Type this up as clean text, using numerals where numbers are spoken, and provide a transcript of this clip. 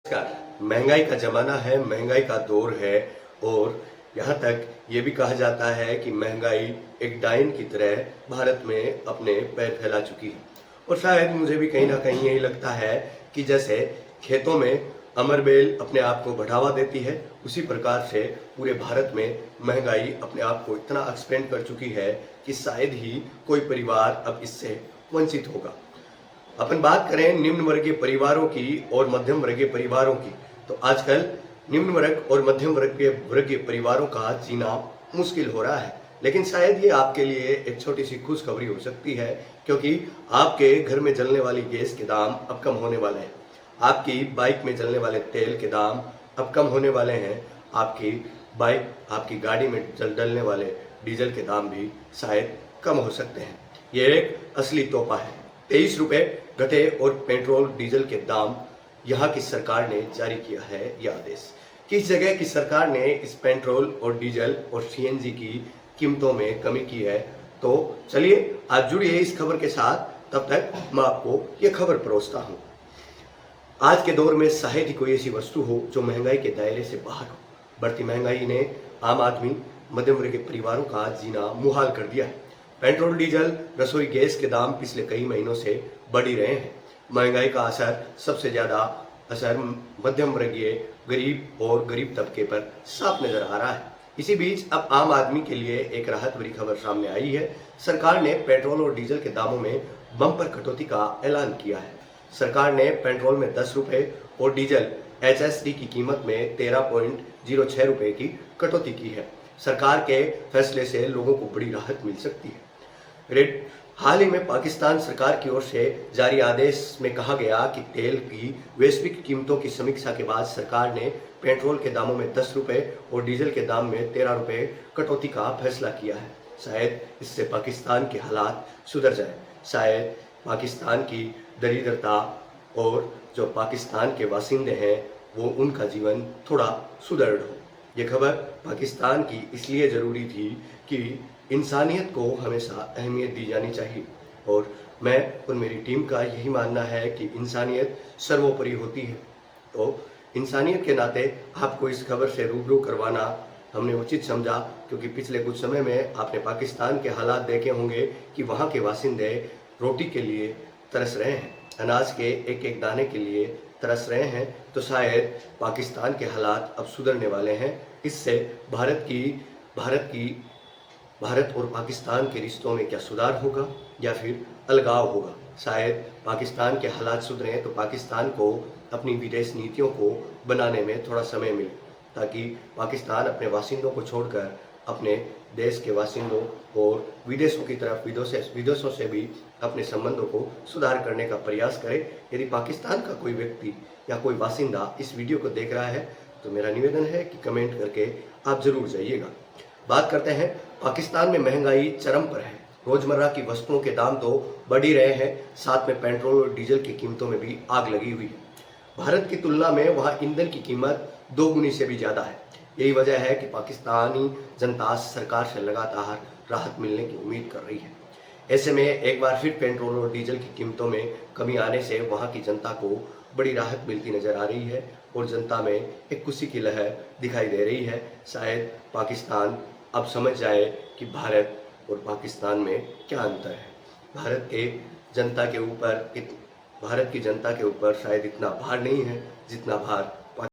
नमस्कार। महंगाई का ज़माना है, महंगाई का दौर है और यहाँ तक ये भी कहा जाता है कि महंगाई एक डायन की तरह भारत में अपने पैर फैला चुकी है। और शायद मुझे भी कहीं ना कहीं यही लगता है कि जैसे खेतों में अमरबेल अपने आप को बढ़ावा देती है, उसी प्रकार से पूरे भारत में महंगाई अपने आप को इतना एक्सपेंड कर चुकी है कि शायद ही कोई परिवार अब इससे वंचित होगा। अपन बात करें निम्न वर्गीय परिवारों की और मध्यम वर्गीय परिवारों की, तो आजकल निम्न वर्ग और मध्यम वर्गीय परिवारों का जीना मुश्किल हो रहा है। लेकिन शायद ये आपके लिए एक छोटी सी खुशखबरी हो सकती है, क्योंकि आपके घर में जलने वाली गैस के दाम अब कम होने वाले हैं। आपकी बाइक में जलने वाले तेल के दाम अब कम होने वाले हैं। आपकी गाड़ी में डलने वाले डीजल के दाम भी शायद कम हो सकते हैं। ये एक असली तोहफा है। 23 रुपए घटे और पेट्रोल डीजल के दाम यहाँ की सरकार ने जारी किया है यह आदेश। किस जगह की सरकार ने इस पेट्रोल और डीजल और सीएनजी की कीमतों में कमी की है, तो चलिए आज जुड़िए इस खबर के साथ। तब तक मैं आपको ये खबर परोसता हूँ। आज के दौर में शायद ही कोई ऐसी वस्तु हो जो महंगाई के दायरे से बाहर हो। बढ़ती महंगाई ने आम आदमी, मध्यम वर्ग के परिवारों का जीना मुहाल कर दिया है। पेट्रोल, डीजल, रसोई गैस के दाम पिछले कई महीनों से बढ़ ही रहे हैं। महंगाई का सबसे ज्यादा असर मध्यम वर्गीय गरीब तबके पर साफ नजर आ रहा है। इसी बीच अब आम आदमी के लिए एक राहत भरी खबर सामने आई है। सरकार ने पेट्रोल और डीजल के दामों में बम्पर कटौती का ऐलान किया है। सरकार ने पेट्रोल में 10 रुपए और डीजल HSD की कीमत में 13.06 रुपए की कटौती की है। सरकार के फैसले से लोगों को बड़ी राहत मिल सकती है। हाल ही में पाकिस्तान सरकार की ओर से जारी आदेश में कहा गया कि तेल की वैश्विक कीमतों की समीक्षा के बाद सरकार ने पेट्रोल के दामों में 10 रुपए और डीजल के दाम में 13 रुपए कटौती का फैसला किया है। शायद इससे पाकिस्तान के हालात सुधर जाए। शायद पाकिस्तान की दरिद्रता और जो पाकिस्तान के बासिंदे हैं वो उनका जीवन थोड़ा सुदृढ़ हो। ये खबर पाकिस्तान की इसलिए ज़रूरी थी कि इंसानियत को हमेशा अहमियत दी जानी चाहिए। और मैं और मेरी टीम का यही मानना है कि इंसानियत सर्वोपरि होती है। तो इंसानियत के नाते आपको इस खबर से रूबरू करवाना हमने उचित समझा, क्योंकि पिछले कुछ समय में आपने पाकिस्तान के हालात देखे होंगे कि वहाँ के बासिंदे रोटी के लिए तरस रहे हैं, अनाज के एक एक दाने के लिए तरस रहे हैं। तो शायद पाकिस्तान के हालात अब सुधरने वाले हैं। इससे भारत और पाकिस्तान के रिश्तों में क्या सुधार होगा या फिर अलगाव होगा। शायद पाकिस्तान के हालात सुधरें तो पाकिस्तान को अपनी विदेश नीतियों को बनाने में थोड़ा समय मिले, ताकि पाकिस्तान अपने बासिंदों को छोड़कर अपने देश के बासिंदों और विदेशों की तरफ विदेशों से भी अपने संबंधों को सुधार करने का प्रयास करे। यदि पाकिस्तान का कोई व्यक्ति या कोई बासिंदा इस वीडियो को देख रहा है तो मेरा निवेदन है कि कमेंट करके आप जरूर जाइएगा। बात करते हैं, पाकिस्तान में महंगाई चरम पर है। रोजमर्रा की वस्तुओं के दाम तो बढ़ ही रहे हैं, साथ में पेट्रोल और डीजल की कीमतों में भी आग लगी हुई है। भारत की तुलना में वहाँ ईंधन की कीमत 2 गुनी से भी ज्यादा है। यही वजह है कि पाकिस्तानी जनता सरकार से लगातार राहत मिलने की उम्मीद कर रही है। ऐसे में एक बार फिर पेट्रोल और डीजल की कीमतों में कमी आने से वहाँ की जनता को बड़ी राहत मिलती नजर आ रही है और जनता में एक खुशी की लहर दिखाई दे रही है। शायद पाकिस्तान अब समझ जाए कि भारत और पाकिस्तान में क्या अंतर है। भारत की जनता के ऊपर शायद इतना भार नहीं है जितना भार